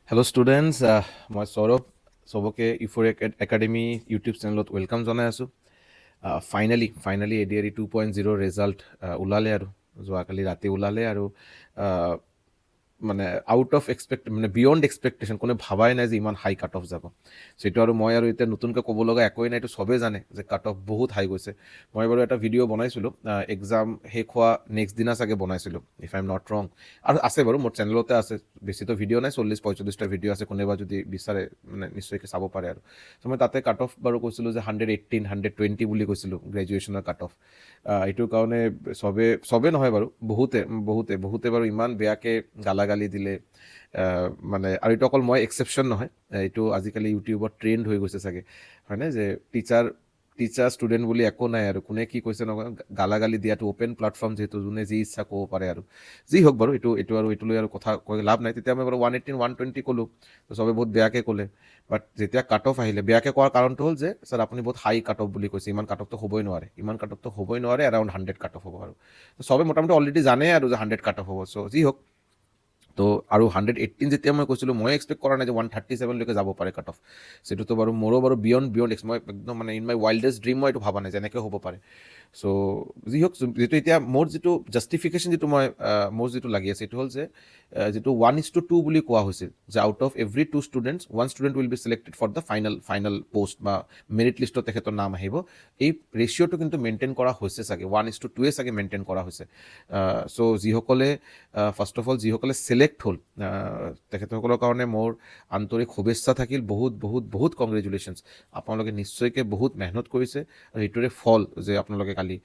Hello' students, মই সৌৰভ। চবকে ইফ'ৰ academy YouTube চেনেলত ৱেলকাম জনাই আছোঁ। ফাইনেলি ADRE 2.0 ৰিজাল্ট ওলালে আৰু যোৱাকালি ৰাতি ওলালে আৰু মানে আউট অফ মানে বিয়ণ্ড এক্সপেক্টেশ্যন। কোনে ভাবাই নাই যে ইমান হাই কাট অফ যাব। সেইটো আৰু মই আৰু এতিয়া নতুনকৈ ক'ব লগা একোৱেই নাই, এইটো চবেই জানে যে কাট অফ বহুত হাই গৈছে। মই বাৰু এটা ভিডিঅ' বনাইছিলোঁ, এক্সাম শেষ হোৱা নেক্সট দিনা চাগে বনাইছিলোঁ, ইফ আই এম নট ৰং। আৰু আছে বাৰু মোৰ চেনেলতে আছে, বেছিতো ভিডিঅ' নাই, 40-45টা ভিডিঅ' আছে। কোনোবা যদি বিচাৰে মানে নিশ্চয়কৈ চাব পাৰে আৰু। ত' মই তাতে কাট অফ বাৰু কৈছিলোঁ যে 118, 120 বুলি কৈছিলোঁ গ্ৰেজুৱেশ্যনৰ কাট অফ। এইটোৰ কাৰণে চবে নহয় বাৰু, বহুতে বাৰু ইমান বেয়াকৈ গালাগালি দিলে। মানে আৰু এইটো অকল মই এক্সেপশ্যন নহয়, এইটো আজিকালি ইউটিউবত ট্ৰেণ্ড হৈ গৈছে চাগে, হয়নে? যে টিচাৰ ষ্টুডেণ্ট বুলি একো নাই আৰু, কোনে কি কৈছে নকয়, গালাগালি দিয়াটো অ'পেন প্লেটফৰ্ম, যিহেতু যোনে যি ইচ্ছা ক'ব পাৰে আৰু। যি হওক বাৰু, এইটো লৈ আৰু কথা কৈ লাভ নাই। তেতিয়া মই বাৰু 118, 120 ক'লোঁ, তো চবে বহুত বেয়াকৈ ক'লে। বাট যেতিয়া কাট অফ আহিলে, বেয়াকৈ কোৱাৰ কাৰণটো হ'ল যে ছাৰ আপুনি বহুত হাই কাট অফ বুলি কৈছে, ইমান কাট অফটো হ'বই নোৱাৰে, এৰাউণ্ড 100 কাট অফ হ'ব আৰু। চবে মোটামুটি অলৰেডি জানে আৰু যে 100 কাট অফ হ'ব। চ' যি হওক, তো আৰু 118 যেতিয়া মই কৈছিলোঁ, মই এক্সপেক্ট কৰা নাই যে 137লৈকে যাব পাৰে কাট অফ। সেইটোতো বাৰু মোৰো বাৰু বিয়ণ্ড মই একদম মানে ইন মাই ৱাইল্ডেষ্ট ড্ৰিম মই এইটো ভাবা নাই যে এনেকৈ হ'ব পাৰে। চ' যি হওক, যিটো এতিয়া মোৰ যিটো জাষ্টিফিকেশ্যন মোৰ যিটো লাগি আছে, এইটো হ'ল যে যিটো 1:2 বুলি কোৱা হৈছিল, যে out of every 2 students 1 student will be selected for the final post বা মেৰিট লিষ্টত তেখেতৰ নাম আহিব। এই ৰেচিঅ'টো কিন্তু মেইনটেইন কৰা হৈছে চাগে, 1:2 চাগে মেইনটেইন কৰা হৈছে। চ' যিসকলে ফাৰ্ষ্ট অফ অল যিসকলে চিলেক্ট হ'ল, তেখেতসকলৰ কাৰণে মোৰ আন্তৰিক শুভেচ্ছা থাকিল। বহুত কংগ্ৰেচুলেশ্যনছ। আপোনালোকে নিশ্চয়কৈ বহুত মেহনত কৰিছে, আৰু সেইটোৰে ফল যে আপোনালোকে কালি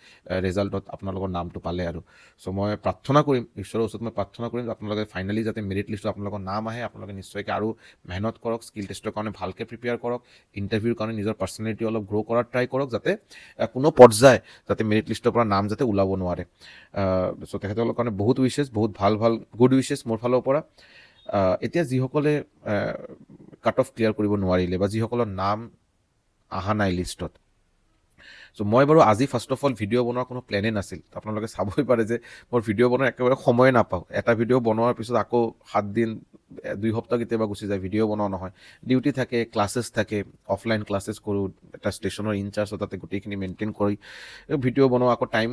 ৰিজাল্টত আপোনালোকৰ নামটো পালে আৰু। চ' মই প্ৰাৰ্থনা কৰিম, ঈশ্বৰৰ ওচৰত মই প্ৰাৰ্থনা কৰিম যে আপোনালোকে ফাইনেলি যাতে মেৰিট লিষ্টত আপোনালোকৰ নাম আহে। আপোনালোকে নিশ্চয়কৈ আৰু মেহনত কৰক, স্কিল টেষ্টৰ কাৰণে ভালকৈ প্ৰিপেয়াৰ কৰক, ইণ্টাৰভিউৰ কাৰণে নিজৰ পাৰ্চনেলিটি অলপ গ্ৰ' কৰাৰ ট্ৰাই কৰক, যাতে কোনো পৰ্যায় যাতে মেৰিট লিষ্টৰ পৰা নাম যাতে ওলাব নোৱাৰে। চ' তেখেতসকলৰ কাৰণে বহুত উইচেছ, বহুত ভাল গুড উইচেছ মোৰ ফালৰ পৰা। এতিয়া যিসকলে কাট অফ ক্লিয়াৰ কৰিব নোৱাৰিলে বা যিসকলৰ নাম অহা নাই লিষ্টত, চ' মই বাৰু আজি ফাৰ্ষ্ট অফ অল ভিডিঅ' বনোৱাৰ কোনো প্লেনেই নাছিল। আপোনালোকে চাবই পাৰে যে মই ভিডিঅ' বনোৱাৰ একেবাৰে সময়ে নাপাওঁ। এটা ভিডিঅ' বনোৱাৰ পিছত আকৌ 7 দিন 2 সপ্তাহ কেতিয়াবা গুচি যায়, ভিডিঅ' বনোৱা নহয়। ডিউটি থাকে, ক্লাছেছ থাকে, অফলাইন ক্লাছেছ কৰোঁ, এটা ষ্টেচনৰ ইনচাৰ্জ, তাতে গোটেইখিনি মেইনটেইন কৰি ভিডিঅ' বনোৱা, আকৌ টাইম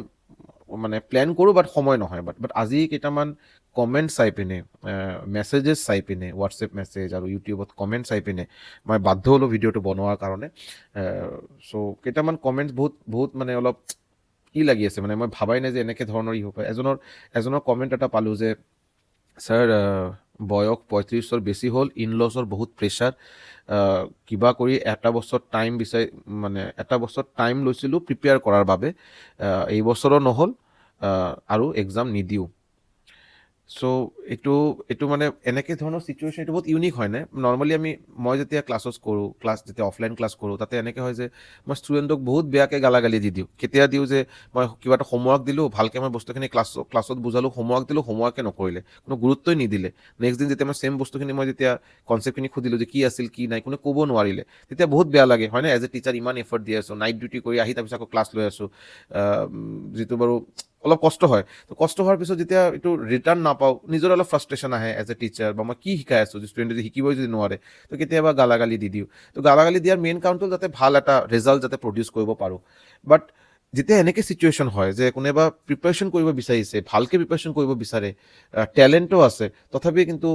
মানে প্লেন কৰোঁ, বাট সময় নহয়। বাট আজি কেইটামান কমেণ্ট চাই পিনে, মেছেজেছ চাই পিনে, হোৱাটছএপ মেছেজ আৰু ইউটিউবত কমেণ্ট চাই পিনে মই বাধ্য হ'লোঁ ভিডিঅ'টো বনোৱাৰ কাৰণে। চ' কেইটামান কমেণ্টছ বহুত মানে অলপ লাগি আছে, মানে মই ভাবাই নাই যে এনেকৈ ধৰণৰ হ'ব। এজনৰ কমেণ্ট এটা পালোঁ যে, ছাৰ বয়স 35ৰ বেছি হ'ল, ইনলছৰ বহুত প্ৰেছাৰ, কিবা কৰি এটা বছৰ টাইম লৈছিলোঁ প্ৰিপেয়াৰ কৰাৰ বাবে, এই বছৰো নহ'ল, আৰু এক্সাম নিদিওঁ। চ' এইটো মানে এনেকৈ ধৰণৰ চিটুৱেশ্যন, এইটো বহুত ইউনিক হয়নে? নৰ্মেলি মই যেতিয়া যেতিয়া অফলাইন ক্লাছ কৰোঁ, তাতে এনেকৈ হয় যে মই ষ্টুডেণ্টক বহুত বেয়াকৈ গালাগালি দি দিওঁ। কেতিয়া দিওঁ যে মই কিবা এটা হোমৱৰ্ক দিলোঁ, ভালকৈ মই বস্তুখিনি ক্লাছত বুজালোঁ, হোমৱৰ্ক দিলোঁ, হোমৱৰ্কে নকৰিলে, কোনো গুৰুত্বই নিদিলে। নেক্সট দিন যেতিয়া মই ছেইম বস্তুখিনি যেতিয়া কনচেপ্টখিনি সুধিলোঁ যে কি আছিল কি নাই, কোনো ক'ব নোৱাৰিলে, তেতিয়া বহুত বেয়া লাগে হয়নে? এজ এ টিচাৰ ইমান এফৰ্ট দি আছোঁ, নাইট ডিউটি কৰি আহি তাৰপিছত আকৌ ক্লাছ লৈ আছোঁ, যিটো বাৰু অলপ কষ্ট হয়। তো কষ্ট হোৱাৰ পিছত যেতিয়া এইটো ৰিটাৰ্ণ নাপাওঁ, নিজৰ অলপ ফ্ৰাষ্ট্ৰেশ্যন আহে এজ এ টিচাৰ, বা মই কি শিকাই আছোঁ, যে ষ্টুডেণ্টে শিকিবই যদি নোৱাৰে, তো কেতিয়াবা গালাগালি দি দিওঁ। তো গালাগালি দিয়াৰ মেইন কাৰণটো যাতে ভাল এটা ৰিজাল্ট যাতে প্ৰডিউচ কৰিব পাৰোঁ। বাট যেতিয়া এনেকৈ চিটুৱেশ্যন হয় যে কোনোবা প্ৰিপাৰেশ্যন কৰিব বিচাৰিছে, ভালকৈ প্ৰিপাৰেশ্যন কৰিব বিচাৰে, টেলেণ্টো আছে, তথাপি কিন্তু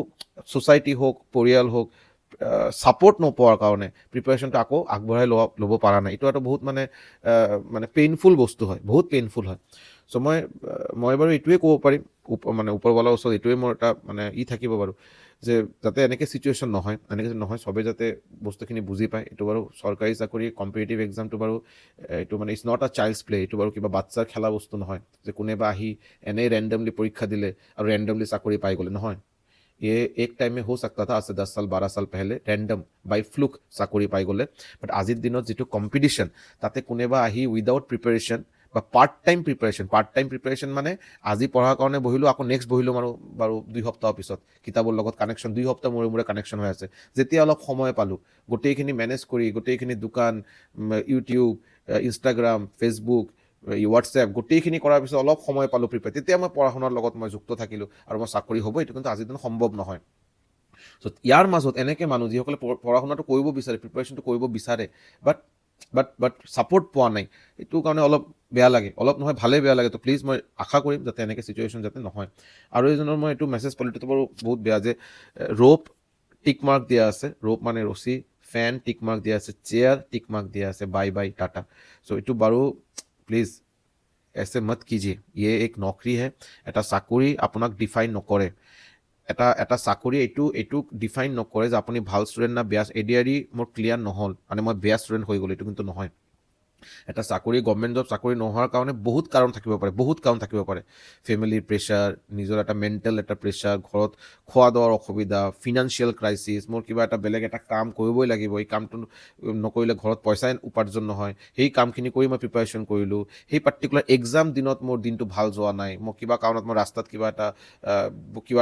ছ'চাইটি হওক, পৰিয়াল হওক, ছাপৰ্ট নোপোৱাৰ কাৰণে প্ৰিপাৰেশ্যনটো আকৌ আগবঢ়াই ল'ব পৰা নাই। এইটো এটা বহুত মানে পেইনফুল বস্তু হয়, বহুত পেইনফুল হয়। চ' মই বাৰু এইটোৱে ক'ব পাৰিম, ওপৰৱালাৰ ওচৰত এইটোৱে মোৰ এটা মানে থাকিব বাৰু, যে যাতে এনেকৈ চিটুৱেশ্যন নহয়, চবে যাতে বস্তুখিনি বুজি পায়। এইটো বাৰু চৰকাৰী চাকৰি, কম্পিটিটিভ এক্সামটো বাৰু এইটো মানে it's not a child's play. এইটো বাৰু কিবা বাচ্চাৰ খেলা বস্তু নহয়, যে কোনোবা আহি এনেই ৰেণ্ডমলি পৰীক্ষা দিলে আৰু ৰেণ্ডমলি চাকৰি পাই গ'লে, নহয়। ये एक टाइम में हो सकता था, आज से 10 साल 12 साल पहले, ৰেণ্ডম বাই ফ্লুক চাকৰি পাই গ'লে। বাট আজিৰ দিনত যিটো কম্পিটিশ্যন, তাতে কোনোবা আহি উইদাউট প্ৰিপাৰেশ্যন বা পাৰ্ট টাইম প্ৰিপাৰেশ্যন মানে আজি পঢ়াৰ কাৰণে বহিলোঁ, আকৌ নেক্সট বহিলোঁ বাৰু 2 সপ্তাহৰ পিছত, কিতাপৰ লগত কানেকশ্যন 2 সপ্তাহ মূৰে কানেকশ্যন হৈ আছে। যেতিয়া অলপ সময় পালোঁ, গোটেইখিনি মেনেজ কৰি, গোটেইখিনি দোকান, ইউটিউব, ইনষ্টাগ্ৰাম, ফেচবুক, হোৱাটছএপ, গোটেইখিনি কৰাৰ পিছত অলপ সময় পালোঁ প্ৰিপেয়াৰ, তেতিয়া মই পঢ়া শুনাৰ লগত মই যুক্ত থাকিলোঁ, আৰু মই চাকৰি হ'ব, এইটো কিন্তু আজিৰ দিনত সম্ভৱ নহয়। চ' ইয়াৰ মাজত এনেকৈ মানুহ যিসকলে পঢ়া শুনাটো কৰিব বিচাৰে, প্ৰিপাৰেশ্যনটো কৰিব বিচাৰে, বাট ছাপৰ্ট পোৱা নাই, এইটো কাৰণে অলপ বেয়া লাগে, অলপ নহয় ভালেই বেয়া লাগে। তো প্লিজ মই আশা কৰিম যাতে এনেকৈ চিটুৱেশ্যন যাতে নহয়। আৰু এজনৰ মই এইটো মেছেজ পালোঁ, এইটো বাৰু বহুত বেয়া, যে ৰোপ টিক মাৰ্ক দিয়া আছে, ৰোপ মানে ৰছী, ফেন টিক মাৰ্ক দিয়া আছে, চেয়াৰ টিক মাৰ্ক দিয়া আছে, বাই বাই টাটা। চ' এইটো বাৰু প্লিজ ऐसे मत कीजिए, ये एक नौकरी है, এটা চাকৰি আপোনাক ডিফাইন নকৰে, এটা চাকৰি এইটো ডিফাইন নকৰে যে আপুনি ভাল ষ্টুডেণ্ট না বেয়া। এডিআৰই মোৰ ক্লিয়াৰ নহ'ল, মানে মই বেয়া ষ্টুডেণ্ট হৈ গ'লো, এইটো কিন্তু নহয়। এটা চাকৰি, গভমেণ্ট জব চাকৰি নোহোৱাৰ কাৰণে বহুত কাৰণ থাকিব পাৰে, ফেমিলিৰ প্ৰেছাৰ, নিজৰ এটা মেণ্টেল এটা প্ৰেছাৰ, ঘৰত খোৱা দোৱাৰ অসুবিধা, ফিনান্সিয়েল ক্ৰাইচিছ, মোৰ কিবা এটা বেলেগ এটা কাম কৰিবই লাগিব, এই কামটো নকৰিলে ঘৰত পইচাই উপাৰ্জন নহয়, সেই কামখিনি কৰি মই প্ৰিপাৰেশ্যন কৰিলোঁ, সেই পাৰ্টিকুলাৰ এক্সাম দিনত মোৰ দিনটো ভাল যোৱা নাই, মই কিবা কাৰণত মই ৰাস্তাত কিবা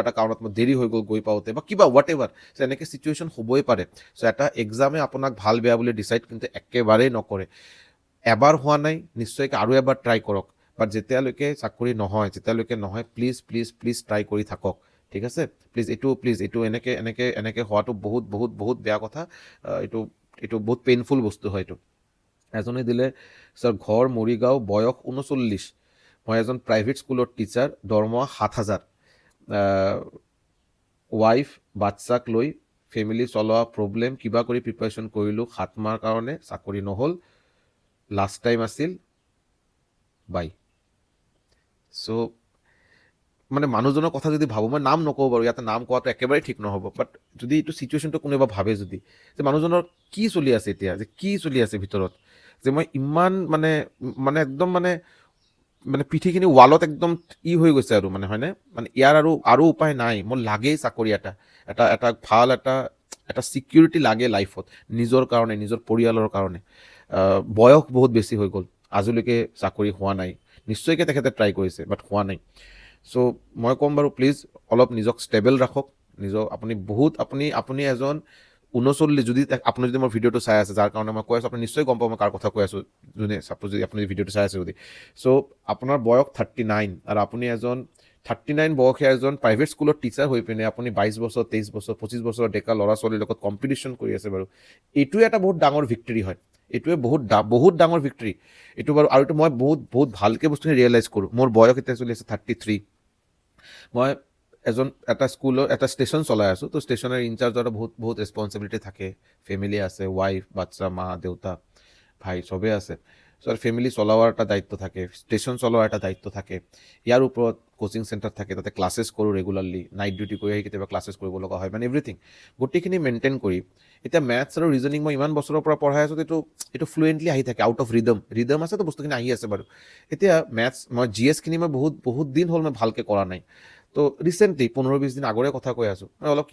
এটা কাৰণত মই দেৰি হৈ গ'ল গৈ পাওঁতে, বা কিবা হোৱাট এভাৰ। চ' এনেকৈ চিটুৱেশ্যন হ'বই পাৰে। চ' এটা এক্সামে আপোনাক ভাল বেয়া বুলি ডিচাইড কিন্তু একেবাৰেই নকৰে। এবাৰ হোৱা নাই, নিশ্চয়কৈ আৰু এবাৰ ট্ৰাই কৰক, বাট যেতিয়ালৈকে চাকৰি নহয়, প্লিজ ট্ৰাই কৰি থাকক, ঠিক আছে? প্লিজ এইটো এনেকৈ হোৱাটো বহুত বেয়া কথা। এইটো বহুত পেইনফুল বস্তু হয় এইটো। এজনে দিলে, ছাৰ ঘৰ মৰিগাঁও, বয়স 39, মই এজন প্ৰাইভেট স্কুলৰ টিচাৰ, দৰমহা 7,000, ৱাইফ বাচ্চাক লৈ ফেমিলি চলোৱা প্ৰব্লেম, কিবা কৰি প্ৰিপাৰেশ্যন কৰিলোঁ, 7 মাহৰ কাৰণে চাকৰি নহ'ল, লাষ্ট টাইম আছিল, বাই। চ' মানে মানুহজনৰ কথা যদি ভাবোঁ, মই নাম নকওঁ বাৰু, ইয়াতে নাম কোৱাটো একেবাৰে ঠিক নহ'ব, বাট যদি এইটো চিটুৱেশ্যনটো কোনোবা ভাবে, যদি যে মানুহজনৰ কি চলি আছে এতিয়া, যে কি চলি আছে ভিতৰত, যে মই ইমান একদম পিঠিখিনি ৱালত একদম হৈ গৈছে আৰু, হয়নে, ইয়াৰ আৰু উপায় নাই, মোৰ লাগেই চাকৰি এটা ভাল এটা ছিকিউৰিটি লাগে লাইফত, নিজৰ কাৰণে, নিজৰ পৰিয়ালৰ কাৰণে। বয়স বহুত বেছি হৈ গ'ল, আজিলৈকে চাকৰি হোৱা নাই, নিশ্চয়কৈ তেখেতে ট্ৰাই কৰিছে, বাট হোৱা নাই। চ' মই ক'ম বাৰু, প্লিজ অলপ নিজক ষ্টেবল ৰাখক, আপুনি এজন 39, যদি মোৰ ভিডিঅ'টো চাই আছে, যাৰ কাৰণে মই কৈ আছোঁ, আপুনি নিশ্চয় গম পাব মই কাৰ কথা কৈ আছোঁ, চাপ'জ যদি আপুনি ভিডিঅ'টো চাই আছে যদি। চ' আপোনাৰ বয়স 39, আৰু আপুনি এজন 39 বয়সীয়া এজন প্ৰাইভেট স্কুলৰ টিচাৰ হৈ পিনে আপুনি 22 বছৰ, 23 বছৰ, 25 বছৰৰ ডেকা ল'ৰা ছোৱালীৰ লগত কম্পিটিশ্যন কৰি আছে বাৰু, এইটোৱে এটা বহুত ডাঙৰ ভিক্টৰী হয়, এইটোৱে বহুত ডাঙৰ ভিক্টৰী এইটো বাৰু। আৰু এইটো মই বহুত ভালকৈ বস্তুখিনি ৰিয়েলাইজ কৰোঁ। মোৰ বয়স এতিয়া চলি আছে 33, মই এটা স্কুলৰ এটা ষ্টেচন চলাই আছোঁ, তো ষ্টেচনৰ ইনচাৰ্জৰ বহুত ৰেছপনচিবিলিটি থাকে, ফেমিলি আছে, ৱাইফ, বাচ্চা, মা দেউতা, ভাই চবেই আছে। চ' ফেমিলি চলোৱাৰ এটা দায়িত্ব থাকে, ষ্টেচন চলোৱাৰ এটা দায়িত্ব থাকে, ইয়াৰ ওপৰত কোচিং চেণ্টাৰ থাকে, তাতে ক্লাছেছ কৰোঁ ৰেগুলাৰলি, নাইট ডিউটি কৰি আহি কেতিয়াবা ক্লাছেছ কৰিব লগা হয়, এভৰিথিং গোটেইখিনি মেইনটেইন কৰি, এতিয়া মেথছ আৰু ৰিজনিং মই ইমান বছৰৰ পৰা পঢ়াই আছোঁ, এইটো ফ্লুৱেণ্টলি আহি থাকে, আউট অফ ৰিদম আছে, তো বস্তুখিনি আহি আছে বাৰু। এতিয়া মেথছ, মই GS খিনি মই বহুত দিন হ'ল মই ভালকৈ কৰা নাই, তো ৰিচেণ্টলি 15-20 দিন আগৰে কথা কৈ আছোঁ, মই অলপ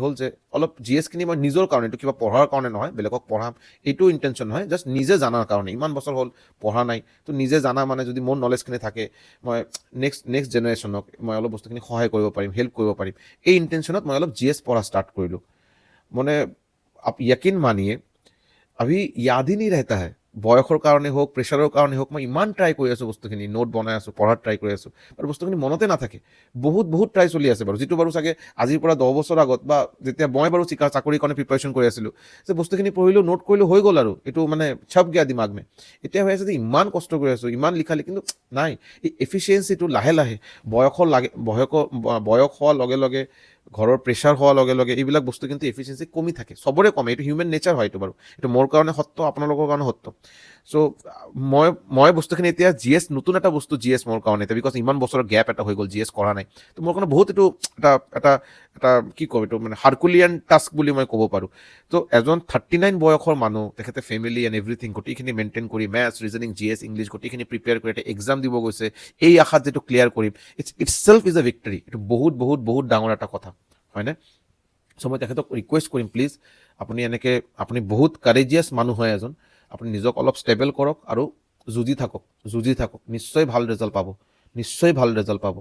হ'ল যে অলপ GS খিনি মই নিজৰ কাৰণে, এইটো কিবা পঢ়াৰ কাৰণে নহয়, বেলেগক পঢ়াম এইটো ইণ্টেনশ্যন নহয়, জাষ্ট নিজে জানাৰ কাৰণে, ইমান বছৰ হ'ল পঢ়া নাই, তো নিজে জানা যদি মোৰ নলেজখিনি থাকে, মই নেক্সট জেনেৰেশ্যনক মই অলপ বস্তুখিনি সহায় কৰিব পাৰিম, হেল্প কৰিব পাৰিম, এই ইণ্টেনশ্যনত মই অলপ GS পঢ়া ষ্টাৰ্ট কৰিলোঁ। आप यकीन मानिए अभी याद ही नहीं रहता है, বয়সৰ কাৰণে হওক, প্ৰেছাৰৰ কাৰণে হওক, মই ইমান ট্ৰাই কৰি আছোঁ, বস্তুখিনি নোট বনাই আছোঁ, পঢ়াত ট্ৰাই কৰি আছোঁ, আৰু বস্তুখিনি মনতে নাথাকে, বহুত ট্ৰাই চলি আছে বাৰু, যিটো বাৰু চাগে আজিৰ পৰা 10 বছৰ আগত, বা যেতিয়া মই বাৰু চাকৰিৰ কাৰণে প্ৰিপাৰেশ্যন কৰি আছিলোঁ, যে বস্তুখিনি পঢ়িলোঁ, নোট কৰিলোঁ, হৈ গ'ল, আৰু এইটো ছপ গয়া দিমাগ মে। এতিয়া হৈ আছে যে ইমান কষ্ট কৰি আছোঁ, ইমান লিখা, কিন্তু নাই, এই এফিচিয়েঞ্চিটো লাহে বয়স হোৱাৰ লগে লগে, ঘৰৰ প্ৰেছাৰ হোৱাৰ লগে লগে, এইবিলাক বস্তু কিন্তু এফিচিয়েঞ্চি কমি থাকে, চবৰে কমে, এইটো হিউমেন নেচাৰ হয়, এইটো বাৰু, এইটো মোৰ কাৰণে সত্য, আপোনালোকৰ কাৰণে সত্য। চ' মই বস্তুখিনি এতিয়া নতুন এটা বস্তু মোৰ কাৰণে এতিয়া, বিকজ ইমান বছৰৰ গেপ এটা হৈ গ'ল, GS কৰা নাই, তো মোৰ কাৰণে বহুত এইটো এটা কি ক'ম, এইটো হাৰকুলিয়ান টাস্ক বুলি মই ক'ব পাৰোঁ। তো এজন 39 বয়সৰ মানুহ, তেখেতে ফেমিলি এণ্ড এভৰিথিং গোটেইখিনি মেইনটেইন কৰি, মেথছ, ৰিজনিং, GS, ইংলিছ গোটেইখিনি প্ৰিপেয়াৰ কৰি এটা এক্সাম দিব গৈছে, এই আশাত যিটো ক্লিয়াৰ কৰিম, ইটছেল্ফ ইজ এ ভিক্টৰী, এইটো বহুত ডাঙৰ এটা কথা, হয়নে? চ' মই তেখেতক ৰিকুৱেষ্ট কৰিম, প্লিজ আপুনি বহুত কাৰেজিয়াছ মানুহ হয় এজন, আপুনি নিজক অলপ ষ্টেবল কৰক, আৰু যুঁজি থাকক, নিশ্চয় ভাল ৰেজাল্ট পাব।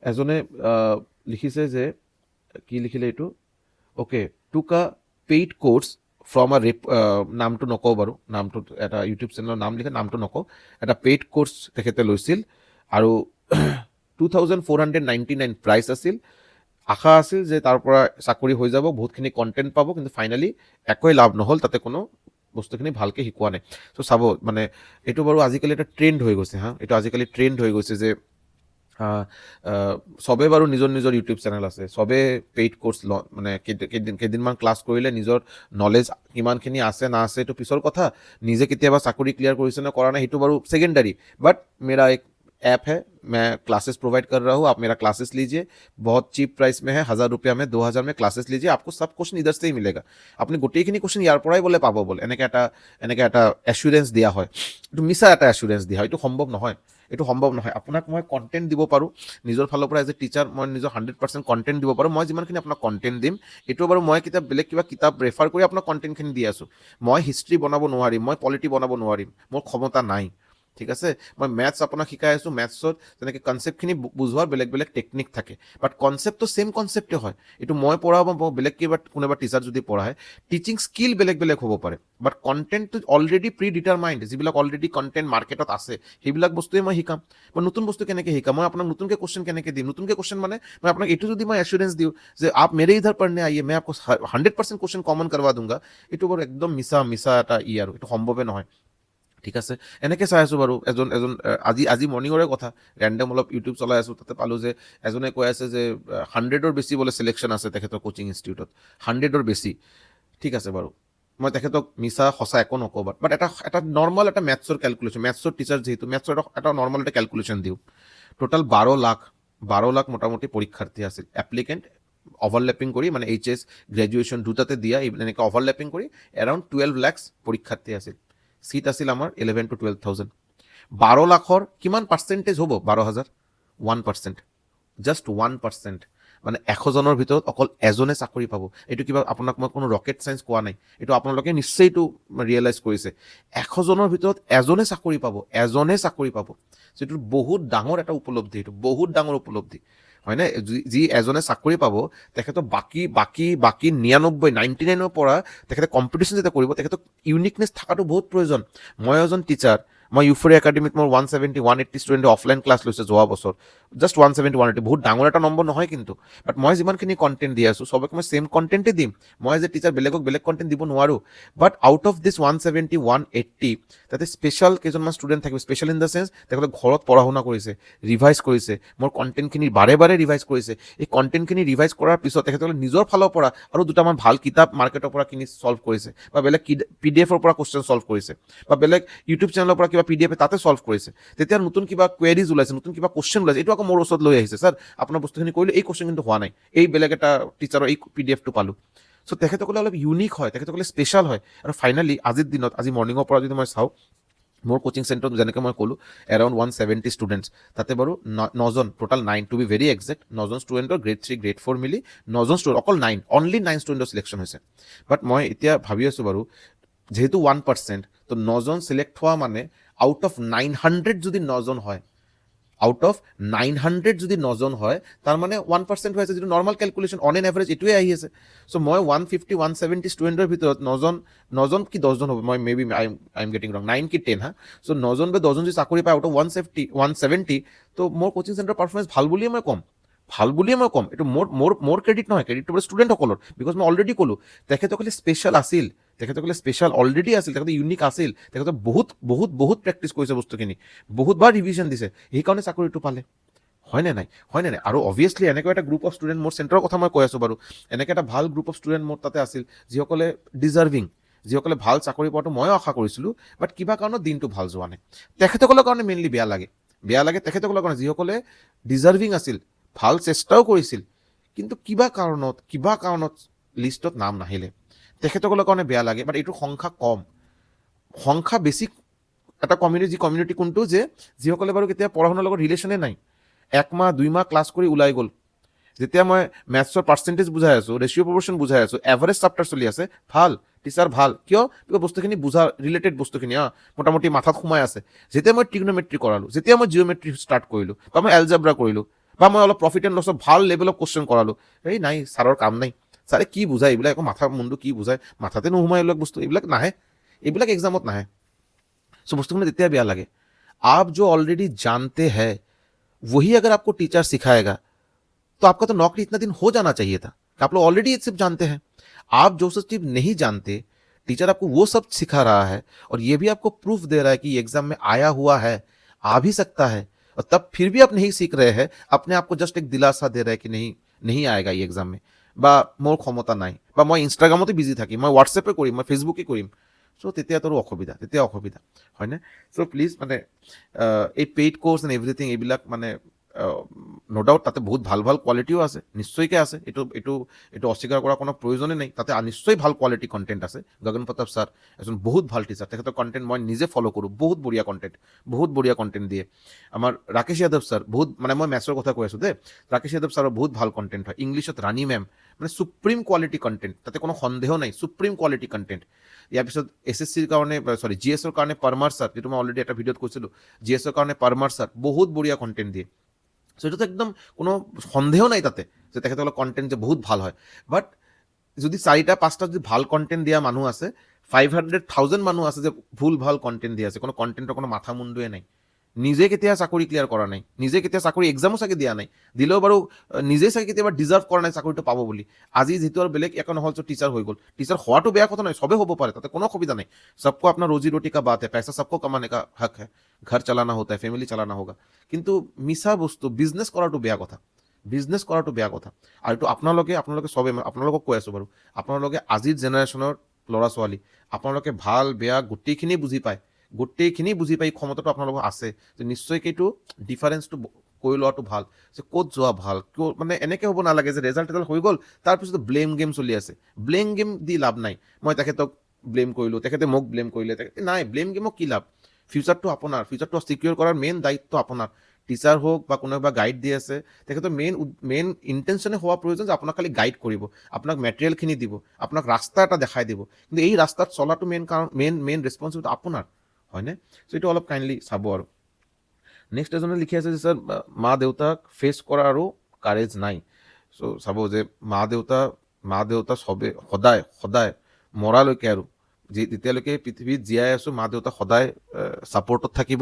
এজনে লিখিছে যে, কি লিখিলে এইটো, অ'কে, টুক আ পেইড কোৰ্চ ফ্ৰম নামটো নকওঁ বাৰু, নামটো এটা ইউটিউব চেনেলৰ নাম লিখে, নামটো নকওঁ, এটা পেইড কোৰ্চ তেখেতে লৈছিল, আৰু 2499 প্ৰাইচ আছিল, আশা আছিল যে তাৰ পৰা চাকৰি হৈ যাব, বহুতখিনি কণ্টেণ্ট পাব, কিন্তু ফাইনেলি একোৱেই লাভ নহ'ল, তাতে কোনো বস্তুখিনি ভালকৈ শিকোৱা নাই। চ' চাব মানে এইটো বাৰু আজিকালি এটা ট্ৰেণ্ড হৈ গৈছে হা, এইটো আজিকালি ট্ৰেণ্ড হৈ গৈছে যে চবে বাৰু নিজৰ নিজৰ ইউটিউব চেনেল আছে, চবে পেইড কোৰ্চ মানে কেইদিনমান ক্লাছ কৰিলে নিজৰ নলেজ কিমানখিনি আছে না আছে এইটো পিছৰ কথা, নিজে কেতিয়াবা চাকৰি ক্লিয়াৰ কৰিছে নে কৰা নাই সেইটো বাৰু সেকেন্ডাरी। बट मेरा एक ऐप है, मैं क्लासेस प्रोवाइड कर रहा हूँ, आप मेरा क्लासेस लीजिए, बहुत चीप प्राइस में है, 1000 रुपया में 2000 में क्लासेस लीजिए, आपको सब क्वेश्चन इधर से ही मिलेगा, আপুনি গোটেইখিনি কুৱেশ্যন ইয়াৰ পৰাই বোলে পাব বোলে, এনেকৈ এটা এচুৰেঞ্চ দিয়া হয়। এইটো মিছা এটা এচুৰেঞ্চ দিয়া হয়, এইটো সম্ভৱ নহয়, এইটো সম্ভৱ নহয়। আপোনাক মই কণ্টেণ্ট দিব পাৰোঁ নিজৰ ফালৰ পৰা, এজ এ টিচাৰ মই নিজৰ 100% কণ্টেণ্ট দিব পাৰোঁ। মই যিমানখিনি আপোনাক কণ্টেণ্ট দিম, এইটো বাৰু মই বেলেগ কিবা কিতাপ ৰেফাৰ কৰি আপোনাক কণ্টেণ্টখিনি দি আছোঁ। মই হিষ্ট্ৰী বনাব নোৱাৰিম, মই পলিটি বনাব নোৱাৰিম, মোৰ ক্ষমতা নাই, ঠিক আছে। মই মেথছ আপোনাক শিকাই আছোঁ, মেথছত যেনেকৈ কনচেপ্টখিনি বুজোৱাৰ বেলেগ বেলেগ টেকনিক থাকে, বাট কনচেপ্টটো ছেইম কনচেপ্টে হয়। এইটো মই পঢ়াব, বেলেগ কিবা কোনোবা টিচাৰ যদি পঢ়ায়, টিচিং স্কিল বেলেগ বেলেগ হ'ব পাৰে, বাট কণ্টেণ্টটো অলৰেডি প্ৰি ডিটাৰমাইণ্ড, যিবিলাক অলৰেডি কণ্টেণ্ট মাৰ্কেটত আছে সেইবিলাক বস্তুৱে মই শিকাম। মই নতুন বস্তু কেনেকৈ শিকাম, মই আপোনাক নতুনকৈ কুৱেশ্যন কেনেকৈ দিম, নতুনকৈ কুৱেশ্যন মানে মই আপোনাক এইটো যদি মই এচুৰেঞ্চ দিওঁ যে আপ মেৰে ইধৰ পঢ়নে আইয়ে, মই আপোনাক 100% কুৱেশ্যন কমন কৰৱা দুংগা, এইটো বাৰু একদম মিছা এটা আৰু এইটো সম্ভৱে নহয়, ঠিক আছে। এনেকৈ চাই আছোঁ বাৰু এজন আজি মৰ্ণিঙৰে কথা, ৰেণ্ডম অলপ ইউটিউব চলাই আছোঁ, তাতে পালোঁ যে এজনে কৈ আছে যে 100ৰ বেছি বোলে চিলেকশ্যন আছে তেখেতৰ কোচিং ইনষ্টিটিউটত, 100ৰ বেছি, ঠিক আছে বাৰু। মই তেখেতক মিছা সঁচা একো নকওঁ, বাট এটা নৰ্মেল এটা মেথছৰ কেলকুলেশ্যন, মেথছৰ টিচাৰ যিহেতু, মেথছৰ এটা নৰ্মেল এটা কেলকুলেশ্যন দিওঁ। টোটেল 12 লাখ মোটামুটি পৰীক্ষাৰ্থী আছিল, এপ্লিকেণ্ট অভাৰলেপিং কৰি, মানে HS গ্ৰেজুৱেশ্যন দুটাতে দিয়া, এনেকৈ অভাৰলেপিং কৰি এৰাউণ্ড 12 লাখ পৰীক্ষাৰ্থী আছিল। সিট আছিল আমাৰ 11 to 12,000। 12 লাখৰ কিমান পাৰ্চেণ্টেজ হ'ব? 12,000, 1%, জাষ্ট 1%, মানে 100জনৰ ভিতৰত অকল এজনে চাকৰি পাব। এইটো কিবা আপোনাক মই কোনো ৰকেট চায়েন্স কোৱা নাই, এইটো আপোনালোকে নিশ্চয় এইটো ৰিয়েলাইজ কৰিছে। 100জনৰ ভিতৰত এজনে চাকৰি পাব, যিটো বহুত ডাঙৰ এটা উপলব্ধি, এইটো বহুত ডাঙৰ উপলব্ধি হয়নে। যি এজনে চাকৰি পাব, তেখেতৰ বাকী 99 পৰা তেখেতে কম্পিটিশ্যন যেতিয়া কৰিব, তেখেতক ইউনিকনেছ থকাটো বহুত প্ৰয়োজন। মই এজন টিচাৰ, মই ইউফৰিয়া একাডেমীত মোৰ 170-180 ষ্টুডেণ্টে অফলাইন ক্লাছ লৈছে যোৱা বছৰ, জাষ্ট 170-180, বহুত ডাঙৰ এটা নম্বৰ নহয় কিন্তু, বাট মই যিমানখিনি কণ্টেণ্ট দি আছোঁ চবকে মই ছেইম কণ্টেণ্টে দিম। মই এজ এ টিচাৰ বেলেগক বেলেগ কণ্টেণ্ট দিব নোৱাৰোঁ, বাট আউট অফ দিছ 170-180 তাতে স্পেচিয়েল কেইজনমান ষ্টুডেণ্ট থাকিব, স্পেচিয়েল ইন দ্য চেন্স তেখেতে ঘৰত পঢ়া শুনা কৰিছে, ৰিভাইজ কৰিছে, মোৰ কণ্টেণ্টখিনি বাৰে ৰিভাইজ কৰিছে। এই কণ্টেণ্টখিনি ৰিভাইজ কৰাৰ পিছত তেখেতসকলে নিজৰ ফালৰ পৰা আৰু দুটামান ভাল কিতাপ মাৰ্কেটৰ পৰা কিনি ছল্ভ কৰিছে, বা বেলেগ PDF-ৰ পৰা কুৱেশ্যন ছল্ভ কৰিছে, বা বেলেগ ইউটিউব চেনেলৰ পৰা কিবা PDF তাতে ছল্ভ কৰিছে। তেতিয়া নতুন কিবা কুৱেৰিজ ওলাইছে, নতুন কিবা কুৱেশ্যন ওলাইছে, এইটো আকৌ মোৰ ওচৰত লৈ আহিছে, ছাৰ আপোনাৰ বস্তুখিনি কৰিলোঁ, এই কুৱেশ্যন কিন্তু হোৱা নাই, এই বেলেগ এটা টিচাৰৰ এই PDF-টো পালোঁ। চ' তেখেতসকলে অলপ ইউনিক হয়, তেখেতসকলে স্পেচিয়েল হয়। আৰু ফাইনেলি আজিৰ দিনত, আজি মৰ্ণিঙৰ পৰা যদি মই চাওঁ, মোৰ কোচিং চেণ্টাৰত যেনেকৈ মই ক'লোঁ এৰাউণ্ড 170 ষ্টুডেণ্টছ, তাতে বাৰু 9জন, total 9 to be very exact, 9জন ষ্টুডেণ্টৰ গ্ৰেড 3 গ্ৰেড 4 মিলি 9জন ষ্টুডেণ্ট, অকল 9 ষ্টুডেণ্টৰ চিলেকশ্যন হৈছে। বাট মই এতিয়া ভাবি আছোঁ বাৰু, যিহেতু 1%, তো 9জন চিলেক্ট হোৱা মানে আউট অফ 900 যদি 9জন হয়, যদি 9জন হয়, তাৰ মানে 1% হৈ আছে, যিটো normal calculation on an average এইটোৱে আহি আছে। চ' মই 150-170 ষ্টুডেণ্টৰ ভিতৰত 9জন কি 10জন হ'ব, মই may be I am getting ৰং, 9 কি 10 হা। চ' 9জন বা 10জন যদি চাকৰি পায় আউট অফ 170, তো মোৰ কোচিং চেণ্টাৰ পাৰফৰ্মেঞ্চ ভাল বুলিয়ে মই ক'ম। এইটো মোৰ ক্ৰেডিট নহয়, ক্ৰেডিটটো ষ্টুডেণ্টসকলৰ, বিকজ মই অলৰেডি ক'লোঁ তেখেতসকলে স্পেচিয়েল আছিল, অলৰেডি আছিল, তেখেতে ইউনিক আছিল, তেখেতে বহুত প্ৰেক্টিছ কৰিছে বস্তুখিনি, বহুতবাৰ ৰিভিজন দিছে, সেইকাৰণে চাকৰিটো পালে। হয়নে নাই? আৰু অবভিয়াছলি এনেকুৱা এটা গ্ৰুপ অফ ষ্টুডেণ্ট, মোৰ চেণ্টাৰৰ কথা মই কৈ আছোঁ বাৰু, এনেকৈ এটা ভাল গ্ৰুপ অফ ষ্টুডেণ্ট মোৰ তাতে আছিল, যিসকলে ডিজাৰ্ভিং, যিসকলে ভাল চাকৰি পোৱাটো ময়ো আশা কৰিছিলোঁ, বাট কিবা কাৰণত দিনটো ভাল যোৱা নাই। তেখেতসকলৰ কাৰণে মেইনলি বেয়া লাগে তেখেতসকলৰ কাৰণে, যিসকলে ডিজাৰ্ভিং আছিল, ভাল চেষ্টাও কৰিছিল, কিন্তু কিবা কাৰণত লিষ্টত নাম নাহিলে, তেখেতসকলৰ কাৰণে বেয়া লাগে। বাট এইটোৰ সংখ্যা বেছি এটা কমিউনিটি কোনটো, যে যিসকলে বাৰু কেতিয়া পঢ়া শুনাৰ লগত ৰিলেশ্যনে নাই, 1 মাহ 2 মাহ ক্লাছ কৰি ওলাই গ'ল। যেতিয়া মই মেথছৰ পাৰ্চেণ্টেজ বুজাই আছোঁ, ৰেচিঅ' প্ৰপৰ্শ্যন বুজাই আছোঁ, এভাৰেজ চাপ্টাৰ চলি আছে, ভাল টিচাৰ ভাল, কিয়? বিকজ বস্তুখিনি বুজা ৰিলেটেড বস্তুখিনি মোটামুটি মাথাত সোমাই আছে। যেতিয়া মই ট্ৰিগন'মেট্ৰি কৰালোঁ, যেতিয়া মই জিঅ'মেট্ৰি ষ্টাৰ্ট কৰিলোঁ, বা মই এলজেব্ৰা কৰিলোঁ, বা মই অলপ প্ৰফিট এণ্ড লছৰ ভাল লেভেলৰ কুৱেশ্যন কৰালোঁ, এই নাই, ছাৰৰ কাম নাই, ছাৰে কি বুজায় এইবিলাক, একো মাথা মুণ্ডু কি বুজায়, মাথাতে নোসোমায় এইবিলাক বস্তু, এইবিলাক নাহে, এইবিলাক এক্সামত নাহে। চ' বস্তুখিনি তেতিয়া বেয়া লাগে। आप जो ऑलरेडी जानते हैं वही अगर आपको टीचर सिखाएगा तो आपका तो नौकरी इतना दिन हो जाना चाहिए था। आप लोग ऑलरेडी सिर्फ जानते हैं। आप जो सब चीज नहीं जानते, टीचर आपको वो सब सिखा रहा है और ये भी आपको प्रूफ दे रहा है कि एग्जाम में आया हुआ है, आ भी सकता है, और तब फिर भी आप नहीं सीख रहे हैं, अपने आप को जस्ट एक दिलासा दे रहे हैं कि नहीं, नहीं आएगा ये एग्जाम में, বা মোৰ ক্ষমতা নাই, বা মই ইনষ্টাগ্ৰামতে বিজি থাকিম, মই হোৱাটছএপে কৰিম, মই ফেচবুকে কৰিম। চ' তেতিয়া তোৰ অসুবিধা হয়নে? চ' প্লিজ মানে এই পেইড কোৰ্চ এণ্ড এভৰিথিং এইবিলাক মানে ন' ডাউট তাতে বহুত ভাল ভাল কোৱালিটিও আছে, নিশ্চয়কৈ আছে, এইটো এইটো এইটো অস্বীকাৰ কৰাৰ কোনো প্ৰয়োজনেই নাই। তাতে নিশ্চয় ভাল কোৱালিটি কণ্টেণ্ট আছে। গগন প্ৰতাপ ছাৰ এজন বহুত ভাল টিচাৰ, তেখেতৰ কণ্টেণ্ট মই নিজে ফ'ল' কৰোঁ, বহুত বঢ়িয়া কণ্টেণ্ট দিয়ে। আমাৰ ৰাকেশ যাদৱ ছাৰ বহুত, মানে মই মেথছৰ কথা কৈ আছোঁ দেই, ৰাকেশ যাদৱ ছাৰৰ বহুত ভাল কণ্টেণ্ট হয়। ইংলিছত ৰাণী মেম, মানে সুপ্ৰিম কোৱালিটি কণ্টেণ্ট, তাতে কোনো সন্দেহ নাই, সুপ্ৰিম কোৱালিটি কণ্টেণ্ট। ইয়াৰ পিছত SSCৰ কাৰণে GSৰ কাৰণে পৰমাৰ ছাৰ, যিটো মই অলৰেডি এটা ভিডিঅ'ত কৈছিলোঁ, GSৰ কাৰণে পৰমাৰ ছাৰ বহুত বঢ়িয়া কণ্টেণ্ট দিয়ে। চ' এইটোতো একদম কোনো সন্দেহ নাই তাতে যে তেখেতসকলৰ কণ্টেণ্ট যে বহুত ভাল হয়। বাট যদি 4-5টা যদি ভাল কণ্টেণ্ট দিয়া মানুহ আছে, 500,000 মানুহ আছে যে ভুল ভাল কণ্টেণ্ট দিয়া আছে, কোনো কণ্টেণ্টৰ কোনো মাথা মুণ্ডুৱে নাই, নিজে কেতিয়া চাকৰি ক্লিয়াৰ কৰা নাই, নিজে কেতিয়া চাকৰি এক্সামো চাগে দিয়া নাই, দিলেও বাৰু নিজে চাগে কেতিয়াবা ডিজাৰ্ভ কৰা নাই চাকৰিটো পাব বুলি। আজি যিটো আৰু বেলেগ একো নহ'ল, টিচাৰ হৈ গ'ল। টিচাৰ হোৱাটো বেয়া কথা নহয়, চবেই হ'ব পাৰে, তাতে কোনো অসুবিধা নাই। সবকো আপোনাৰ ৰোজি ৰোটি কা বাত হে, पैसा सबको कमाने का हक है, घर चलाना होता है, फैमिली चलाना होगा। কিন্তু মিছা বস্তু বিজনেছ কৰাটো বেয়া কথা, আৰু এইটো আপোনালোকে চবে, আপোনালোকক কৈ আছোঁ বাৰু, আপোনালোকে আজিৰ জেনেৰেশ্যনৰ ল'ৰা ছোৱালী, আপোনালোকে ভাল বেয়া গোটেইখিনি বুজি পায়, ক্ষমতাটো আপোনালোকৰ আছে, যে নিশ্চয়কৈ এইটো ডিফাৰেঞ্চটো কৰি লোৱাটো ভাল, যে ক'ত যোৱা ভাল, কিয় মানে এনেকৈ হ'ব নালাগে যে ৰেজাল্ট হৈ গ'ল, তাৰপিছত ব্লেম গেম চলি আছে। ব্লেম গেম দি লাভ নাই। মই তেখেতক ব্লেম কৰিলোঁ, তেখেতে মোক ব্লেম কৰিলে, নাই, ব্লেম গেমক কি লাভ? ফিউচাৰটো আপোনাৰ, ফিউচাৰটো ছিকিউৰ কৰাৰ মেইন দায়িত্ব আপোনাৰ। টিচাৰ হওক বা কোনোবা গাইড দি আছে, তেখেতৰ মেইন ইণ্টেনশ্যনে হোৱা প্ৰয়োজন যে আপোনাক খালি গাইড কৰিব, আপোনাক মেটেৰিয়েলখিনি দিব, আপোনাক ৰাস্তা এটা দেখাই দিব, কিন্তু এই ৰাস্তাত চলাটো মেইন ৰেছপঞ্চিবিলিটি আপোনাৰ, হয়নে? চ' এইটো অলপ কাইণ্ডলি চাব। আৰু নেক্সট এজনে লিখি আছে যে ছাৰ, মা দেউতাক ফেচ কৰা আৰু কাৰেজ নাই। চ' চাব যে মা দেউতা চবে সদায় মৰালৈকে আৰু যেতিয়ালৈকে পৃথিৱীত জীয়াই আছোঁ, মা দেউতা সদায় ছাপৰ্টত থাকিব।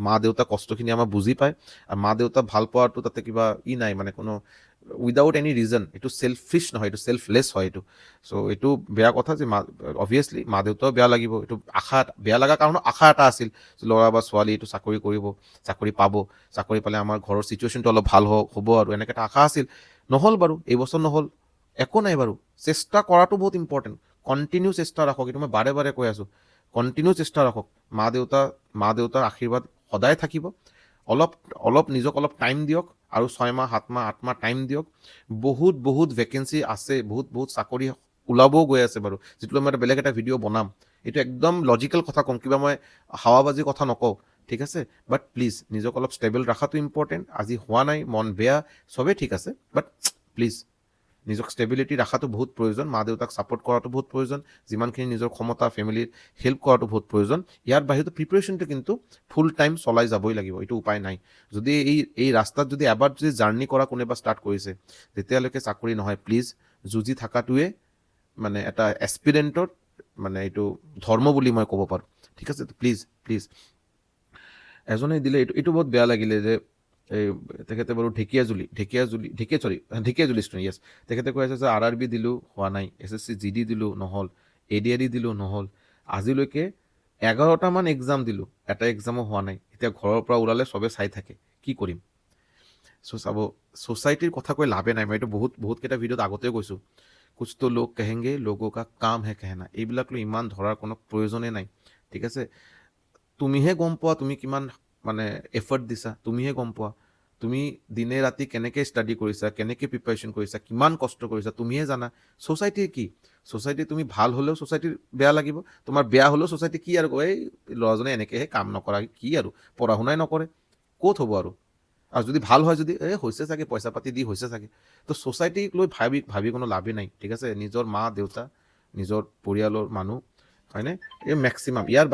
মা দেউতা কষ্টখিনি আমাৰ বুজি পায়, আৰু মা দেউতা ভাল পোৱাটো তাতে কিবা নাই, মানে কোনো উইদাউট এনি ৰিজন। এইটো চেল্ফিছ নহয়, এইটো চেল্ফলেছ হয় এইটো। চ' এইটো বেয়া কথা যে অবভিয়াছলি মা দেউতাও বেয়া লাগিব। এইটো বেয়া লগা কাৰণত আশা এটা আছিল যে ল'ৰা বা ছোৱালী এইটো চাকৰি কৰিব, চাকৰি পাব, চাকৰি পালে আমাৰ ঘৰৰ চিটুৱেশ্যনটো অলপ ভাল হ'ব, আৰু এনেকৈ এটা আশা আছিল। নহ'ল বাৰু, এইবছৰ নহ'ল, একো নাই বাৰু, চেষ্টা কৰাটো বহুত ইম্পৰ্টেণ্ট। কণ্টিনিউ চেষ্টা ৰাখক, এইটো মই বাৰে কৈ আছোঁ, কণ্টিনিউ চেষ্টা ৰাখক। মা দেউতাৰ আশীৰ্বাদ সদায় থাকিব। অলপ নিজক অলপ টাইম দিয়ক, আৰু 6 মাহ 7 মাহ 8 মাহ টাইম দিয়ক। বহুত ভেকেঞ্চি আছে, বহুত চাকৰি ওলাবও গৈ আছে বাৰু, যিটো মই বেলেগ এটা ভিডিঅ' বনাম। এইটো একদম লজিকেল কথা ক'ম, কিবা মই হাৱাবাজি কথা নকওঁ, ঠিক আছে? বাট প্লিজ নিজক অলপ ষ্টেবল ৰখাটো ইম্পৰ্টেণ্ট। আজি হোৱা নাই, মন বেয়া, চবেই ঠিক আছে, বাট প্লিজ নিজক ষ্টেবিলিটি ৰখাটো বহুত প্ৰয়োজন। মা দেউতাক ছাপৰ্ট কৰাটো বহুত প্ৰয়োজন, যিমানখিনি নিজৰ ক্ষমতা, ফেমিলিৰ হেল্প কৰাটো বহুত প্ৰয়োজন। ইয়াৰ বাহিৰতো প্ৰিপেৰেশ্যনটো কিন্তু ফুল টাইম চলাই যাবই লাগিব, এইটো উপায় নাই। যদি এই ৰাস্তাত যদি এবাৰ যদি জাৰ্ণি কৰা কোনোবা ষ্টাৰ্ট কৰিছে, যেতিয়ালৈকে চাকৰি নহয়, প্লিজ যুঁজি থকাটোৱে মানে এটা এছপিৰেণ্টৰ মানে এইটো ধৰ্ম বুলি মই ক'ব পাৰোঁ, ঠিক আছে? প্লিজ এজনে দিলে, এইটো বহুত বেয়া লাগিলে যে এই তেখেতে বাৰু ঢেকীয়াজুলি ষ্টুডেণ্ট, য়েছ। তেখেতে কৈ আছে যে RRB দিলোঁ, হোৱা নাই, SSC GD দিলোঁ, নহ'ল, ADRE দিলোঁ, নহ'ল, আজিলৈকে 11টামান এক্সাম দিলোঁ, এটা এক্সামো হোৱা নাই, এতিয়া ঘৰৰ পৰা ওলালে চবে চাই থাকে, কি কৰিম? চ' চাব, ছ'চাইটিৰ কথা কৈ লাভে নাই। মই এইটো বহুতকেইটা ভিডিঅ'ত আগতেও কৈছোঁ, কুছ তো লোক কহেংগে লোগো কা কাম হে কেহনা। এইবিলাক লৈ ইমান ধৰাৰ কোনো প্ৰয়োজনেই নাই, ঠিক আছে? তুমিহে গম পোৱা তুমি কিমান মানে এফৰ্ট দিছা, তুমিহে গম পোৱা। তুমি দিনে ৰাতি কেনেকৈ ষ্টাডি কৰিছা, কেনেকৈ প্ৰিপাৰেশ্যন কৰিছা, কিমান কষ্ট কৰিছা, তুমিহে জানা। ছ'চাইটিৰ কি? ছ'চাইটি তুমি ভাল হ'লেও ছ'চাইটিৰ বেয়া লাগিব, তোমাৰ বেয়া হ'লেও ছ'চাইটি কি আৰু এই ল'ৰাজনে এনেকৈহে কাম নকৰা, কি আৰু পঢ়া শুনাই নকৰে, ক'ত হ'ব আৰু যদি ভাল হয়, যদি হৈছে চাগে, পইচা পাতি দি হৈছে চাগে। তো ছ'চাইটিক লৈ ভাবি কোনো লাভেই নাই, ঠিক আছে? নিজৰ মা দেউতা, নিজৰ পৰিয়ালৰ মানুহ, হয়নে? এই মেক্সিমাম ইয়াৰ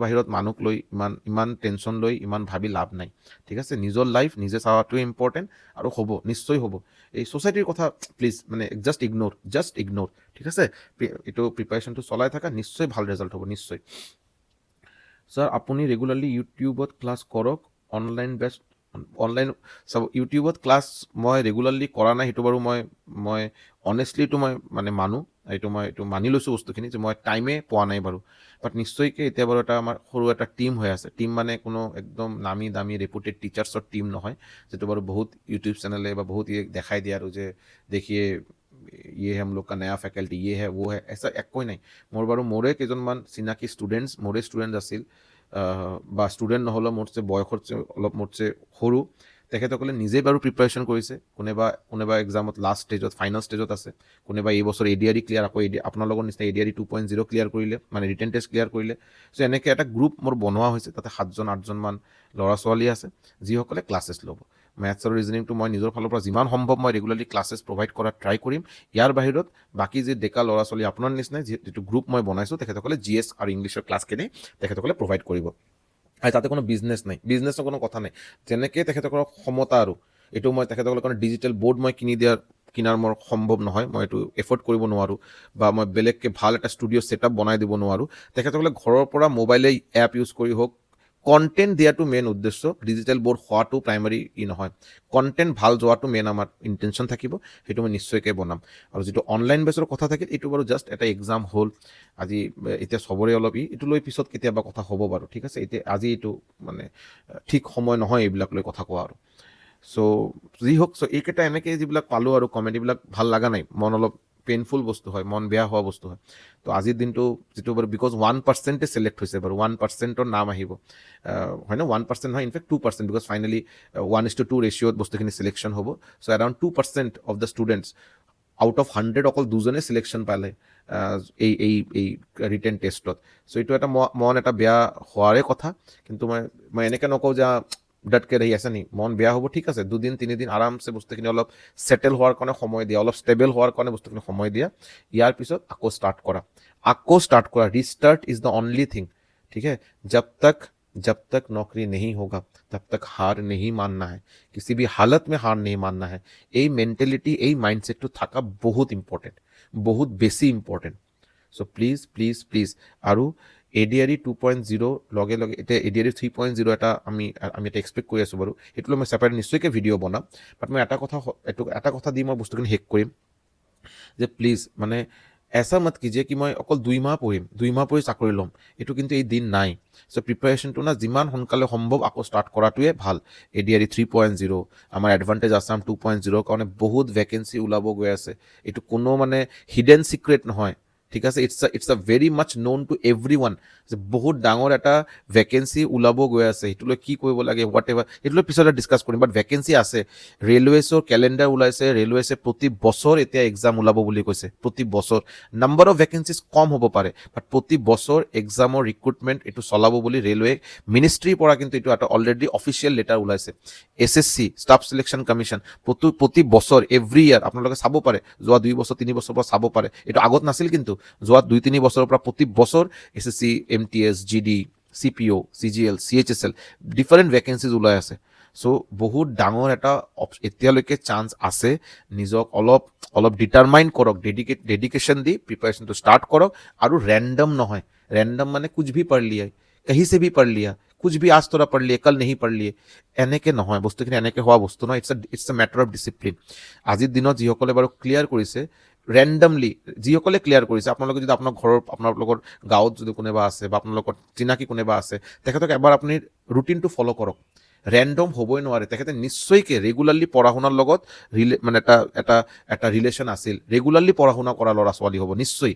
বাহিৰত মানুহক লৈ ইমান টেনশ্যন লৈ ইমান ভাবি লাভ নাই, ঠিক আছে? নিজৰ লাইফ নিজে চাৱাটোৱে ইম্পৰ্টেণ্ট, আৰু হ'ব, নিশ্চয় হ'ব। এই ছ'চাইটিৰ কথা প্লিজ মানে জাষ্ট ইগন'ৰ, ঠিক আছে? এইটো প্ৰিপাৰেশ্যনটো চলাই থাকা, নিশ্চয় ভাল ৰিজাল্ট হ'ব, নিশ্চয়। ছাৰ আপুনি ৰেগুলাৰলি ইউটিউবত ক্লাছ কৰক, অনলাইন বেষ্ট অনলাইন চাব ইউটিউবত ক্লাছ মই ৰেগুলাৰলি কৰা নাই, সেইটো বাৰু মই অনেষ্টলি এইটো মই মানে মানো, এইটো মানি লৈছোঁ বস্তুখিনি যে মই টাইমে পোৱা নাই বাৰু। বাট নিশ্চয়কৈ এতিয়া বাৰু আমাৰ সৰু এটা টীম হৈ আছে। টীম মানে কোনো একদম নামী দামী ৰেপুটেড টিচাৰ্ছৰ টীম নহয়, যিটো বাৰু বহুত ইউটিউব চেনেলে বা বহুত দেখাই দিয়ে আৰু যে দেখিয়ে ये हम लोग का नया फैकल्टी ये है वो है, ऐसा একোৱেই নাই। মোৰে কেইজনমান চিনাকি মোৰে ষ্টুডেণ্টছ আছিল, বা ষ্টুডেণ্ট নহ'লেও বয়সত অলপ মোতছে সৰু, তেখেতসকলে নিজেই বাৰু প্ৰিপাৰেশ্যন কৰিছে। কোনোবা এক্সামত লাষ্ট ষ্টেজত ফাইনেল ষ্টেজত আছে, কোনোবা এই বছৰ ADRE ক্লিয়াৰ, আকৌ আপোনালোকৰ নিচিনা ADRE 2.0 ক্লিয়াৰ কৰিলে, মানে ৰিটেন টেষ্ট ক্লিয়াৰ কৰিলে। চ' এনেকৈ এটা গ্ৰুপ মোৰ বনোৱা হৈছে, তাতে 7-8জনমান ল'ৰা ছোৱালী আছে যিসকলে ক্লাছেছ ল'ব। মেথছ আৰু ৰিজনিংটো মই নিজৰ ফালৰ পৰা যিমান সম্ভৱ মই ৰেগুলাৰলি ক্লাছেছ প্ৰভাইড কৰাত ট্ৰাই কৰিম। ইয়াৰ বাহিৰত বাকী যে ডেকা ল'ৰা ছোৱালী আপোনাৰ নিচিনাই যিটো গ্ৰুপ মই বনাইছোঁ, তেখেতসকলে GS আৰু ইংলিছৰ ক্লাছখিনি তেখেতসকলে প্ৰভাইড কৰিব। আৰু তাতে কোনো বিজনেছ নাই, বিজনেছৰ কোনো কথা নাই। যেনেকৈ তেখেতসকলৰ ক্ষমতা, আৰু এইটো মই তেখেতসকলৰ কাৰণে ডিজিটেল বৰ্ড মই কিনাৰ মোৰ সম্ভৱ নহয়, মই এইটো এফৰ্ড কৰিব নোৱাৰোঁ, বা মই বেলেগকৈ ভাল এটা ষ্টুডিঅ' ছেটআপ বনাই দিব নোৱাৰোঁ। তেখেতসকলে ঘৰৰ পৰা মোবাইলে এপ ইউজ কৰি হওক, কণ্টেণ্ট দিয়াটো মেইন উদ্দেশ্য, ডিজিটেল বৰ্ড হোৱাটো প্ৰাইমাৰী নহয়। কণ্টেণ্ট ভাল যোৱাটো মেইন আমাৰ ইণ্টেনশ্যন থাকিব, সেইটো মই নিশ্চয়কৈ বনাম। আৰু যিটো অনলাইন বেছৰ কথা থাকিল, এইটো বাৰু জাষ্ট এটা এক্সাম হ'ল আজি, এতিয়া চবৰে অলপ এইটো লৈ পিছত কেতিয়াবা কথা হ'ব বাৰু, ঠিক আছে। আজি এইটো মানে ঠিক সময় নহয় এইবিলাক লৈ কথা কোৱা আৰু। চ' যি হওক, চ' এইকেইটা এনেকৈ যিবিলাক পালোঁ আৰু কমেডিবিলাক ভাল লগা নাই, মন অলপ পেইনফুল বস্তু হয়, মন বেয়া হোৱা বস্তু হয়। তো আজিৰ দিনটো যিটো বাৰু বিকজ 1% ছিলেক্ট হৈছে বাৰু, 1%ৰ নাম আহিব, হয় ন, 1% নহয়, ইনফেক্ট 2%, বিকজ ফাইনেলি 1:2 ৰেচিঅ'ত বস্তুখিনি চিলেকশ্যন হ'ব। So' around 2% of the students out of 100 অকল 2জনে চিলেকশ্যন পালে এই ৰিটেন টেষ্টত। চ' এইটো এটা মন এটা বেয়া হোৱাৰে কথা। কিন্তু মই এনেকৈ নকওঁ যে ডাটকে ৰহি আছে নি, মন বেয়া হ'ব, ঠিক আছে, 2-3 দিন আৰামছে বস্তুখিনি অলপ ছেটেল হোৱাৰ কাৰণে সময় দিয়া, অলপ ষ্টেবল হোৱাৰ কাৰণে বস্তুখিনি সময় দিয়া। ইয়াৰ পিছত আকৌ ষ্টাৰ্ট কৰা। Restart is the only thing, ঠিক है। जब तक नौकरी नहीं होगा तब तक हार नहीं मानना है, किसी भी हालत में हार नहीं मानना है। এই মেণ্টেলিটি, এই মাইণ্ডছেটটো থকা বহুত ইম্পৰ্টেণ্ট, বহুত বেছি ইম্পৰ্টেণ্ট। চ' প্লিজ আৰু ADRE 2.0 লগে এতিয়া ADRE 3.0 আমি এটা এক্সপেক্ট কৰি আছোঁ বাৰু, সেইটো লৈ মই ছেপাৰেট নিশ্চয়কৈ ভিডিঅ' বনাম। বাট মই এটা কথা দি মই বস্তুখিনি শেষ কৰিম যে প্লিজ মানে এছা মত কিজিয়ে কি মই অকল 2 মাহ পঢ়িম, 2 মাহ পঢ়ি চাকৰি ল'ম, এইটো কিন্তু এই দিন নাই। চ' প্ৰিপাৰেশ্যনটো যিমান সোনকালে সম্ভৱ আকৌ ষ্টাৰ্ট কৰাটোৱে ভাল। ADRE 3.0, আমাৰ এডভান্টেজ আছাম 2.0 কাৰণে বহুত ভেকেঞ্চি ওলাব গৈ আছে। এইটো কোনো মানে হিডেন চিক্ৰেট নহয়, ঠিক আছে। ইটছ আ ভেৰি মাছ ন'ন টু এভৰি ওৱান যে বহুত ডাঙৰ এটা ভেকেঞ্চি ওলাব গৈ আছে। সেইটোলৈ কি কৰিব লাগে, হোৱাট এভাৰ, সেইটোলৈ পিছতে ডিছকাছ কৰিম। বাট ভেকেঞ্চি আছে, ৰেলৱেছৰ কেলেণ্ডাৰ ওলাইছে, ৰেলৱেছে প্ৰতি বছৰ এতিয়া এক্সাম ওলাব বুলি কৈছে, প্ৰতি বছৰ। নাম্বাৰ অফ ভেকেঞ্চিজ কম হ'ব পাৰে, বাট প্ৰতি বছৰ এক্সামৰ ৰিক্ৰুটমেণ্ট এইটো চলাব বুলি ৰেলৱে মিনিষ্ট্ৰীৰ পৰা কিন্তু এইটো এটা অলৰেডি অফিচিয়েল লেটাৰ ওলাইছে। SSC ষ্টাফ চিলেকশ্যন কমিশ্যন প্ৰতি বছৰ এভৰি ইয়াৰ আপোনালোকে চাব পাৰে, যোৱা 2-3 বছৰৰ পৰা চাব পাৰে, এইটো আগত নাছিল কিন্তু যোৱা 2-3 বছৰৰ পৰা প্ৰতি বছৰ SSC, MTS, GD, CPO, CGL, CHSL different vacancies ওলাই আছে। চ' বহুত ডাঙৰ এটা এতিয়ালৈকে চান্স আছে। নিজক অলপ ডিটাৰমাইন কৰক, ডেডিকেশ্যন দি প্ৰিপাৰেশ্যনটো ষ্টাৰ্ট কৰক। আৰু ৰেণ্ডম নহয়, ৰেণ্ডম মানে কুছ ভি পঢ় লিয়া, কहीं से भी पढ़ लिया, कुछ भी आज थोड़ा पढ़ लिए कल नहीं पढ़ लिए, এনেকৈ নহয় বস্তুখিনি, এনেকৈ হোৱা বস্তু নহয়। It's a matter of discipline. আজিৰ দিনত যিসকলে বাৰু ক্লিয়াৰ কৰিছে ৰেণ্ডমলি, যিসকলে ক্লিয়াৰ কৰিছে, আপোনালোকে যদি আপোনালোকৰ গাঁৱত যদি কোনোবা আছে বা আপোনালোকৰ চিনাকি কোনোবা আছে, তেখেতক এবাৰ আপুনি ৰুটিনটো ফ'ল' কৰক। ৰেণ্ডম হ'বই নোৱাৰে। তেখেতে নিশ্চয়কৈ ৰেগুলাৰলি পঢ়া শুনাৰ লগত মানে এটা ৰিলেশ্যন আছিল, ৰেগুলাৰলি পঢ়া শুনা কৰা ল'ৰা ছোৱালী হ'ব নিশ্চয়,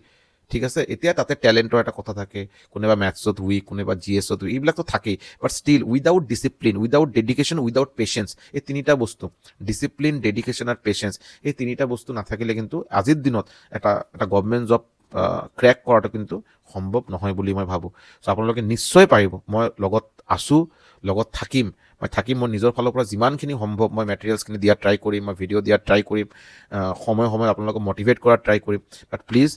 ঠিক আছে। এতিয়া তাতে টেলেণ্টৰ এটা কথা থাকে, কোনোবা মেথছত উইক, কোনোবা GSত উইক, এইবিলাকতো থাকেই। But still without discipline, without dedication, without patience, এই তিনিটা বস্তু, ডিচিপ্লিন, ডেডিকেশ্যন আৰু পেচেঞ্চ, এই তিনিটা বস্তু নাথাকিলে কিন্তু আজিৰ দিনত এটা গভৰ্ণমেণ্ট জব ক্ৰেক কৰাটো কিন্তু সম্ভৱ নহয় বুলি মই ভাবোঁ। চ' আপোনালোকে নিশ্চয় পাৰিব, মই লগত আছোঁ, লগত থাকিম। মই নিজৰ ফালৰ পৰা যিমানখিনি সম্ভৱ মই মেটেৰিয়েলছখিনি দিয়াত ট্ৰাই কৰিম, মই ভিডিঅ' দিয়াত ট্ৰাই কৰিম, সময়ে আপোনালোকক মটিভেট কৰাত ট্ৰাই কৰিম। বাট প্লিজ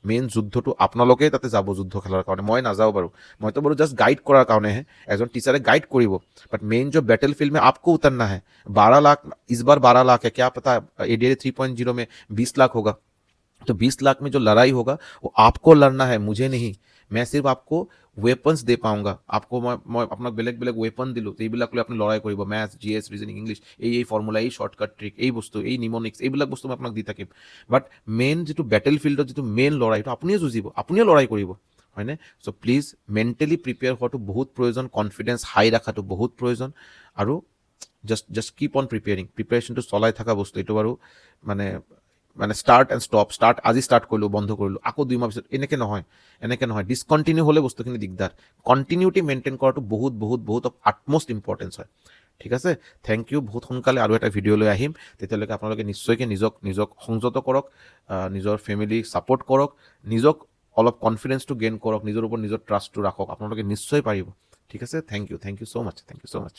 মেইন যুদ্ধটো আপোনালোকেই তাতে যাব, যুদ্ধ খেলাৰ কাৰণে মই নাযাওঁ বাৰু। মইতো বাৰু জাষ্ট গাইড কৰাৰ কাৰণেহে, এজন টিচাৰে গাইড কৰিব। বাট মেইন जो बैटल फील्ड में आपको उतरना है। 12 लाख इस बार 12 लाख है, क्या पता ADRE 3.0 में 20 लाख होगा, तो 20 लाख में जो लड़ाई होगा वो आपको लड़ना है, मुझे नहीं। मैं सिर्फ आपको ৱেপন্স দে পাওঁগা, आपको মই আপোনাক বেলেগ বেলেগ ৱেপন দিলোঁ, এইবিলাক লৈ আপুনি লৰাই কৰিব, মেথছ, GS, ৰিজনিং, ইংলিছ, এই ফৰ্মুলা, এই শ্বৰ্টকাট ট্ৰিক, এই বস্তু, এই নিমনিক্স, এইবিলাক বস্তু মই আপোনাক দি থাকিম। বাট মেইন যিটো বেটেল ফিল্ডত যিটো মেইন লৰাই, সেইটো আপুনিয়ে যুঁজিব, আপুনিয়ে লৰাই কৰিব, হয়নে? চ' প্লিজ মেণ্টেলি প্ৰিপেয়াৰ হোৱাটো বহুত প্ৰয়োজন, কনফিডেঞ্চ হাই ৰখাটো বহুত প্ৰয়োজন, আৰু জাষ্ট কিপ অন প্ৰিপেয়াৰেশ্যনটো চলাই থকা বস্তু। এইটো বাৰু মানে ষ্টাৰ্ট এণ্ড ষ্টপ, আজি ষ্টাৰ্ট কৰিলোঁ, বন্ধ কৰিলোঁ, আকৌ 2 মাহ পিছত, এনেকৈ নহয়। ডিছকণ্টিনিউ হ'লে বস্তুখিনি দিগদাৰ। কণ্টিনিউটি মেইনটেইন কৰাটো বহুত বহুত বহুত অফ আটমষ্ট ইম্পৰ্টেঞ্চ হয়। ঠিক আছে, থেংক ইউ। বহুত সোনকালে আৰু এটা ভিডিঅ' লৈ আহিম। তেতিয়ালৈকে আপোনালোকে নিশ্চয়কৈ নিজক সংযত কৰক, নিজৰ ফেমিলিক ছাপৰ্ট কৰক, নিজক অলপ কনফিডেঞ্চটো গেইন কৰক, নিজৰ ওপৰত নিজৰ ট্ৰাষ্টটো ৰাখক, আপোনালোকে নিশ্চয় পাৰিব। ঠিক আছে, থেংক ইউ ছ' মাছ।